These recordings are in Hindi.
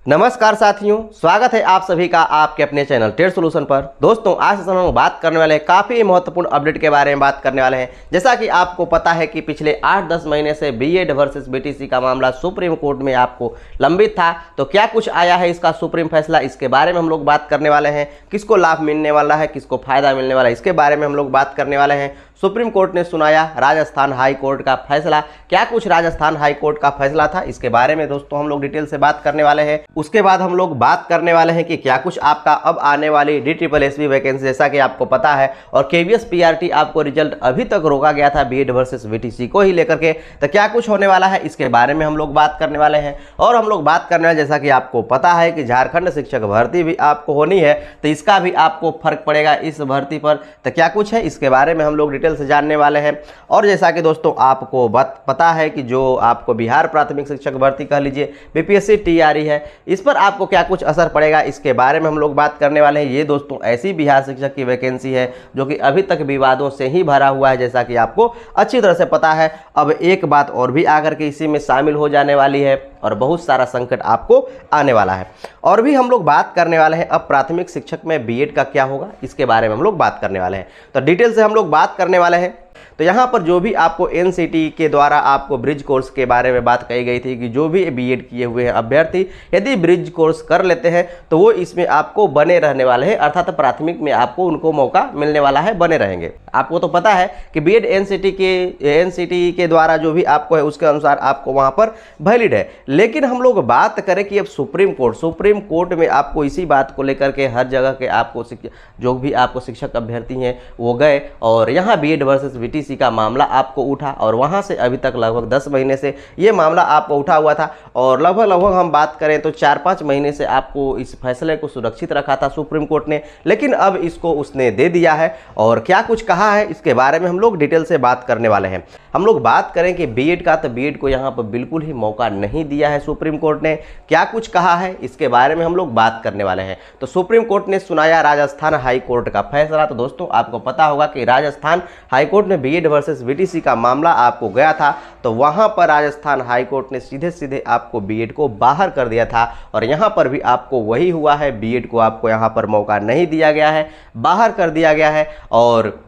नमस्कार साथियों, स्वागत है आप सभी का आपके अपने चैनल टेट सॉल्यूशन पर। दोस्तों, आज से हम बात करने वाले हैं काफ़ी महत्वपूर्ण अपडेट के बारे में बात करने वाले हैं। जैसा कि आपको पता है कि पिछले 8-10 महीने से बीएड वर्सेस बीटीसी का मामला सुप्रीम कोर्ट में आपको लंबित था, तो क्या कुछ आया है इसका सुप्रीम फैसला, इसके बारे में हम लोग बात करने वाले हैं। किसको लाभ मिलने वाला है, किसको फायदा मिलने वाला है, इसके बारे में हम लोग बात करने वाले हैं। सुप्रीम कोर्ट ने सुनाया राजस्थान हाई कोर्ट का फैसला। क्या कुछ राजस्थान हाई कोर्ट का फैसला था, इसके बारे में दोस्तों हम लोग डिटेल से बात करने वाले हैं। उसके बाद हम लोग बात करने वाले हैं कि क्या कुछ आपका अब आने वाली DSSB वैकेंसी, जैसा कि आपको पता है, और KVS PRT आपको रिजल्ट अभी तक रोका गया था बीएड वर्सेस बीटीसी को ही लेकर के, तो क्या कुछ होने वाला है इसके बारे में हम लोग बात करने वाले हैं। और हम लोग बात करने वाले, जैसा कि आपको पता है कि झारखंड शिक्षक भर्ती भी आपको होनी है, तो इसका भी आपको फर्क पड़ेगा इस भर्ती पर, तो क्या कुछ है इसके बारे में हम लोग से जानने वाले हैं। और जैसा कि दोस्तों आपको पता है कि जो आपको बिहार प्राथमिक शिक्षक भर्ती कह लीजिए BPSC TRE है, इस पर आपको क्या कुछ असर पड़ेगा इसके बारे में हम लोग बात करने वाले हैं। ये दोस्तों ऐसी बिहार शिक्षक की वैकेंसी है जो कि अभी तक विवादों से ही भरा हुआ है, जैसा कि आपको अच्छी तरह से पता है। अब एक बात और भी आकर के इसी में शामिल हो जाने वाली है और बहुत सारा संकट आपको आने वाला है। और भी हम लोग बात करने वाले हैं अब प्राथमिक शिक्षक में बीएड का क्या होगा, इसके बारे में हम लोग बात करने वाले हैं। तो डिटेल से हम लोग बात करने वाले हैं। तो यहाँ पर जो भी आपको NCT के द्वारा आपको ब्रिज कोर्स के बारे में बात कही गई थी कि जो भी बीएड किए हुए हैं अभ्यर्थी यदि ब्रिज कोर्स कर लेते हैं तो वो इसमें आपको बने रहने वाले हैं, अर्थात प्राथमिक में आपको उनको मौका मिलने वाला है, बने रहेंगे। आपको तो पता है कि बीएड NCT के द्वारा जो भी आपको है उसके अनुसार आपको वहाँ पर वैलिड है। लेकिन हम लोग बात करें कि अब सुप्रीम कोर्ट में आपको इसी बात को लेकर के हर जगह के आपको जो भी आपको शिक्षक अभ्यर्थी हैं वो गए और यहाँ बीएड वर्सेस बीटीसी का मामला आपको उठा, और वहाँ से अभी तक लगभग 10 महीने से ये मामला आपको उठा हुआ था, और लगभग हम बात करें तो 4-5 महीने से आपको इस फैसले को सुरक्षित रखा था सुप्रीम कोर्ट ने। लेकिन अब इसको उसने दे दिया है, और क्या कुछ कहा है इसके बारे में हम लोग डिटेल से बात करने वाले हैं। हम लोग बात करें कि बीएड का, तो बीएड को यहाँ पर बिल्कुल ही मौका नहीं दिया है सुप्रीम कोर्ट ने। क्या कुछ कहा है इसके बारे में हम लोग बात करने वाले हैं। तो सुप्रीम कोर्ट ने सुनाया राजस्थान हाई कोर्ट का फैसला। तो दोस्तों आपको पता होगा कि राजस्थान हाई कोर्ट में बीएड वर्सेस बीटीसी का मामला आपको गया था, तो वहां पर राजस्थान हाई कोर्ट ने सीधे सीधे आपको बीएड को बाहर कर दिया था, और यहां पर भी आपको वही हुआ है। बीएड को आपको यहां पर मौका नहीं दिया गया है, बाहर कर दिया गया है। और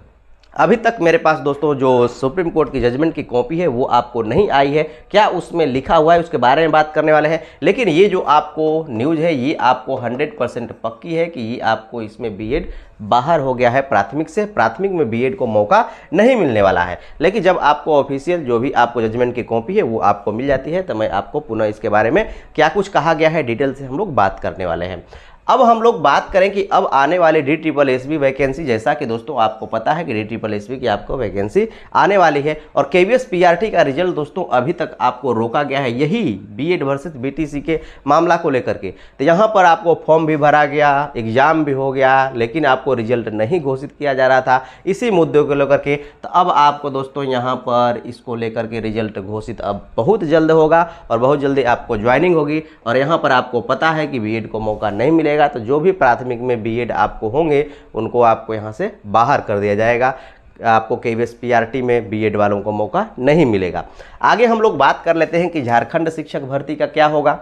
अभी तक मेरे पास दोस्तों जो सुप्रीम कोर्ट की जजमेंट की कॉपी है वो आपको नहीं आई है। क्या उसमें लिखा हुआ है उसके बारे में बात करने वाले हैं। लेकिन ये जो आपको न्यूज़ है ये आपको 100% पक्की है कि ये आपको इसमें बीएड बाहर हो गया है प्राथमिक से, प्राथमिक में बीएड को मौका नहीं मिलने वाला है। लेकिन जब आपको ऑफिशियल जो भी आपको जजमेंट की कॉपी है वो आपको मिल जाती है तो मैं आपको पुनः इसके बारे में क्या कुछ कहा गया है डिटेल से हम लोग बात करने वाले हैं। अब हम लोग बात करें कि अब आने वाली DSSB वैकेंसी, जैसा कि दोस्तों आपको पता है कि DSSB की आपको वैकेंसी आने वाली है, और KVS PRT का रिजल्ट दोस्तों अभी तक आपको रोका गया है, यही बीएड वर्सेस बीटीसी के मामला को लेकर के। तो यहाँ पर आपको फॉर्म भी भरा गया, एग्जाम भी हो गया, लेकिन आपको रिजल्ट नहीं घोषित किया जा रहा था इसी मुद्दे को लेकर के। तो अब आपको दोस्तों यहाँ पर इसको लेकर के रिजल्ट घोषित अब बहुत जल्द होगा, और बहुत जल्दी आपको ज्वाइनिंग होगी। और यहाँ पर आपको पता है कि बीएड को मौका नहीं मिलेगा, तो जो भी प्राथमिक में बीएड आपको होंगे उनको आपको यहाँ से बाहर कर दिया जाएगा। आपको KVS PRT में बीएड वालों को मौका नहीं मिलेगा। आगे हम लोग बात कर लेते हैं कि झारखंड शिक्षक भर्ती का क्या होगा।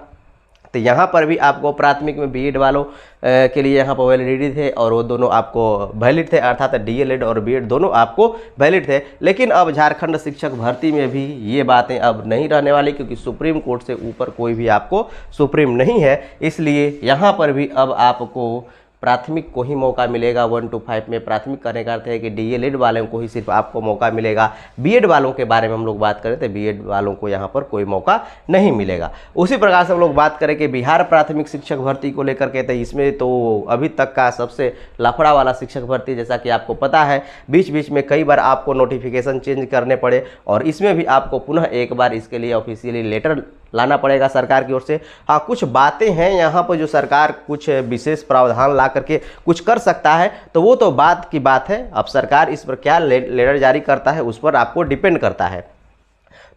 तो यहाँ पर भी आपको प्राथमिक में बीएड वालों के लिए यहाँ पर वैलिडिटी थे, और वो दोनों आपको वैलिड थे, अर्थात DLED और बीएड दोनों आपको वैलिड थे। लेकिन अब झारखंड शिक्षक भर्ती में भी ये बातें अब नहीं रहने वाली, क्योंकि सुप्रीम कोर्ट से ऊपर कोई भी आपको सुप्रीम नहीं है। इसलिए यहाँ पर भी अब आपको प्राथमिक को ही मौका मिलेगा। 1 to 5 में प्राथमिक करने का अर्थ है कि DLED वालों को ही सिर्फ आपको मौका मिलेगा। बीएड वालों के बारे में हम लोग बात करें तो बीएड वालों को यहाँ पर कोई मौका नहीं मिलेगा। उसी प्रकार से हम लोग बात करें कि बिहार प्राथमिक शिक्षक भर्ती को लेकर के, तो इसमें तो अभी तक का सबसे लफड़ा वाला शिक्षक भर्ती, जैसा कि आपको पता है बीच बीच में कई बार आपको नोटिफिकेशन चेंज करने पड़े, और इसमें भी आपको पुनः एक बार इसके लिए ऑफिशियली लेटर लाना पड़ेगा सरकार की ओर से। हाँ, कुछ बातें हैं यहाँ पर जो सरकार कुछ विशेष प्रावधान ला करके कुछ कर सकता है, तो वो तो बात की बात है। अब सरकार इस पर क्या लेटर जारी करता है उस पर आपको डिपेंड करता है।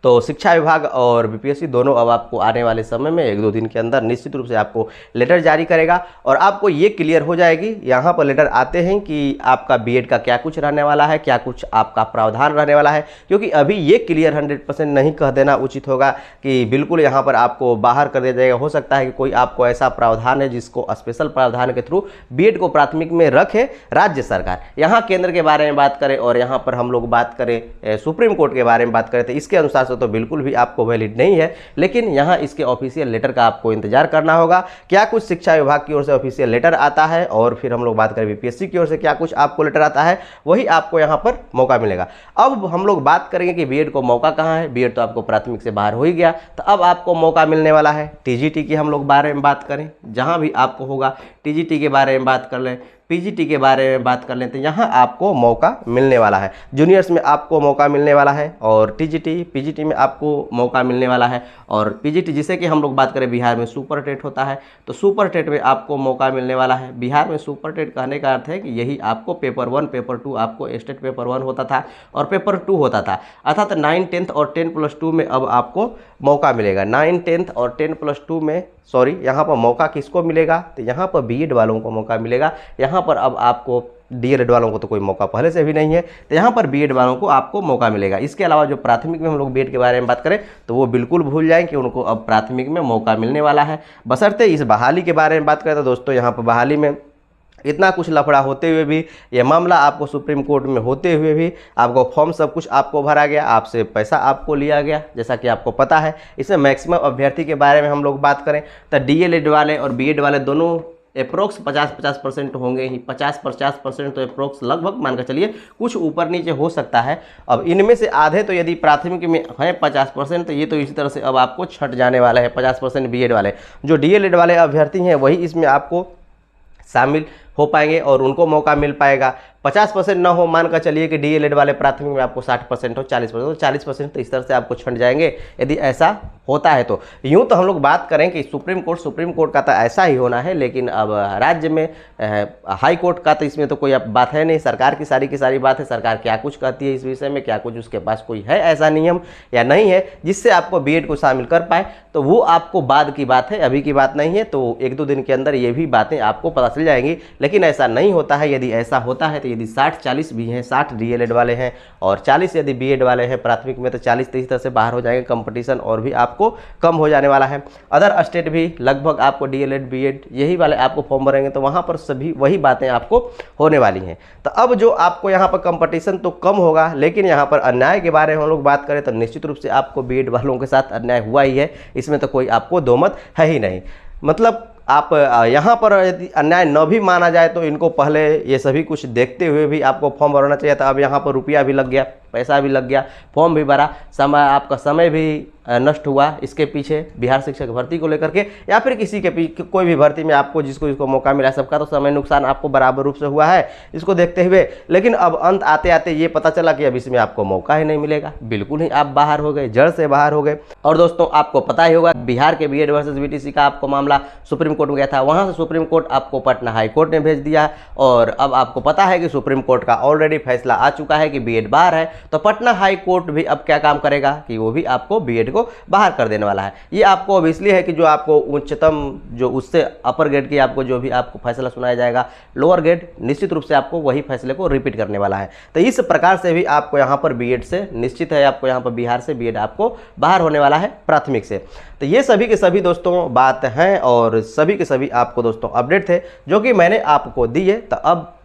तो शिक्षा विभाग और बीपीएससी दोनों अब आपको आने वाले समय में 1-2 दिन के अंदर निश्चित रूप से आपको लेटर जारी करेगा और आपको ये क्लियर हो जाएगी। यहाँ पर लेटर आते हैं कि आपका बीएड का क्या कुछ रहने वाला है, क्या कुछ आपका प्रावधान रहने वाला है, क्योंकि अभी ये क्लियर 100% नहीं कह देना उचित होगा कि बिल्कुल यहाँ पर आपको बाहर कर दिया जाएगा। हो सकता है कि कोई आपको ऐसा प्रावधान है जिसको स्पेशल प्रावधान के थ्रू बीएड को प्राथमिक में रखे राज्य सरकार। यहाँ केंद्र के बारे में बात करें और यहाँ पर हम लोग बात करें सुप्रीम कोर्ट के बारे में बात करें तो इसके अनुसार से तो बिल्कुल भी आपको वैलिड नहीं है, लेकिन यहाँ इसके ऑफिशियल लेटर का आपको इंतजार करना होगा। क्या कुछ शिक्षा विभाग की ओर से ऑफिशियल लेटर आता है और फिर हम लोग बात करें बीपीएससी की ओर से क्या कुछ आपको लेटर आता है, वही आपको यहाँ पर मौका मिलेगा। अब हम लोग बात करेंगे कि बीएड को मौका कहाँ है। बीएड तो आपको प्राथमिक से बाहर हो ही गया, तो अब आपको मौका मिलने वाला है टीजीटी की हम लोग बारे में बात करें, जहाँ भी आपको होगा टीजीटी के बारे में बात कर लें, पीजीटी के बारे में बात कर लें तो यहाँ आपको मौका मिलने वाला है। जूनियर्स में आपको मौका मिलने वाला है और टीजीटी पीजीटी में आपको मौका मिलने वाला है। और पीजीटी जिसे कि हम लोग बात करें बिहार में सुपर टेट होता है, तो सुपर टेट में आपको मौका मिलने वाला है। बिहार में सुपर टेट कहने का अर्थ है कि यही आपको पेपर 1 पेपर 2 आपको स्टेट पेपर 1 होता था और पेपर 2 होता था, अर्थात 9, 10th और 10+2 में अब आपको मौका मिलेगा। 9, 10th और 10+2 में यहाँ पर मौका किसको मिलेगा, तो यहाँ पर बीएड वालों को मौका मिलेगा। यहाँ पर अब आपको डीएलएड वालों को तो कोई मौका पहले से भी नहीं है, तो यहाँ पर बीएड वालों को आपको मौका मिलेगा। इसके अलावा जो प्राथमिक में हम लोग बीएड के बारे में बात करें तो वो बिल्कुल भूल जाएं कि उनको अब प्राथमिक में मौका मिलने वाला है। बशर्ते इस बहाली के बारे में बात करें तो दोस्तों यहाँ पर बहाली में इतना कुछ लफड़ा होते हुए भी, यह मामला आपको सुप्रीम कोर्ट में होते हुए भी आपको फॉर्म सब कुछ आपको भरा गया, आपसे पैसा आपको लिया गया, जैसा कि आपको पता है। इसमें मैक्सिमम अभ्यर्थी के बारे में हम लोग बात करें तो डीएलएड वाले और बीएड वाले दोनों अप्रोक्स 50% होंगे ही। 50% तो अप्रोक्स लगभग मान कर चलिए, कुछ ऊपर नीचे हो सकता है। अब इनमें से आधे तो यदि प्राथमिक में हैं 50%, तो ये तो इसी तरह से अब आपको छट जाने वाला है 50% बीएड वाले। जो डीएलएड वाले अभ्यर्थी हैं वही इसमें आपको शामिल हो पाएंगे और उनको मौका मिल पाएगा। 50% ना हो, मान कर चलिए कि डीएलएड वाले प्राथमिक में आपको 60% हो, 40% तो 40% तो इस तरह से आपको छंट जाएंगे यदि ऐसा होता है। तो यूँ तो हम लोग बात करें कि सुप्रीम कोर्ट का तो ऐसा ही होना है, लेकिन अब राज्य में हाई कोर्ट का तो इसमें तो कोई अब बात है नहीं। सरकार की सारी बात है, सरकार क्या कुछ कहती है इस विषय में, क्या कुछ उसके पास कोई है ऐसा नियम या नहीं है जिससे आपको बीएड को शामिल कर पाए, तो वो आपको बाद की बात है, अभी की बात नहीं है। तो 1-2 दिन के अंदर ये भी बातें आपको पता चल जाएंगी, लेकिन ऐसा नहीं होता है। यदि ऐसा होता है तो यदि 60-40 भी हैं, 60 डीएलएड वाले हैं और 40 यदि बीएड वाले हैं प्राथमिक में, तो 40 तो इस तरह से बाहर हो जाएंगे। कंपटीशन और भी आपको कम हो जाने वाला है। अदर स्टेट भी लगभग आपको डीएलएड बीएड यही वाले आपको फॉर्म भरेंगे, तो वहाँ पर सभी वही बातें आपको होने वाली हैं। तो अब जो आपको यहाँ पर कंपटीशन तो कम होगा, लेकिन यहाँ पर अन्याय के बारे में हम लोग बात करें तो निश्चित रूप से आपको बीएड वालों के साथ अन्याय हुआ ही है, इसमें तो कोई आपको दोमत है ही नहीं। मतलब आप यहाँ पर यदि अन्याय न भी माना जाए तो इनको पहले ये सभी कुछ देखते हुए भी आपको फॉर्म भरना चाहिए था। अब यहाँ पर रुपया भी लग गया, पैसा भी लग गया, फॉर्म भी भरा, आपका समय भी नष्ट हुआ इसके पीछे बिहार शिक्षक भर्ती को लेकर के, या फिर किसी के पीछे कोई भी भर्ती में आपको जिसको मौका मिला, सबका तो समय नुकसान आपको बराबर रूप से हुआ है इसको देखते हुए। लेकिन अब अंत आते आते ये पता चला कि अब इसमें आपको मौका ही नहीं मिलेगा, बिल्कुल ही आप बाहर हो गए, जड़ से बाहर हो गए। और दोस्तों आपको पता ही होगा बिहार के बीएड वर्सेस बीटीसी का आपको मामला सुप्रीम कोर्ट में गया था, वहाँ से सुप्रीम कोर्ट आपको पटना हाई कोर्ट ने भेज दिया और अब आपको पता है कि सुप्रीम कोर्ट का ऑलरेडी फैसला आ चुका है कि बीएड बाहर है। तो पटना हाई कोर्ट भी अब क्या काम करेगा कि वो भी आपको बीएड को बाहर कर देने वाला है। ये आपको अब इसलिए है कि जो आपको उच्चतम जो उससे अपर ग्रेड की आपको जो भी आपको फैसला सुनाया जाएगा, लोअर ग्रेड निश्चित रूप से आपको वही फैसले को रिपीट करने वाला है। तो इस प्रकार से भी आपको यहाँ पर बीएड से निश्चित है, आपको यहाँ पर बिहार से बीएड आपको बाहर होने वाला है प्राथमिक से। तो ये सभी के सभी दोस्तों बात हैं और सभी के सभी आपको दोस्तों अपडेट थे जो कि मैंने आपको दी है। तो अब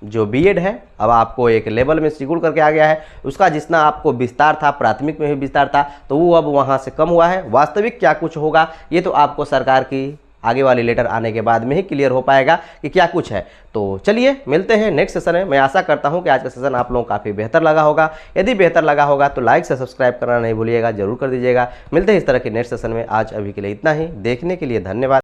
जो बीएड है अब आपको एक लेवल में सिकुड़ करके आ गया है, उसका जितना आपको विस्तार था प्राथमिक में भी विस्तार था तो वो अब वहाँ से कम हुआ है। वास्तविक क्या कुछ होगा ये तो आपको सरकार की आगे वाली लेटर आने के बाद में ही क्लियर हो पाएगा कि क्या कुछ है। तो चलिए मिलते हैं नेक्स्ट सेशन में। मैं आशा करता हूं कि आज का सेशन आप लोगों को काफ़ी बेहतर लगा होगा। यदि बेहतर लगा होगा तो लाइक से सब्सक्राइब करना नहीं भूलिएगा, जरूर कर दीजिएगा। मिलते हैं इस तरह के नेक्स्ट सेशन में। आज अभी के लिए इतना ही। देखने के लिए धन्यवाद।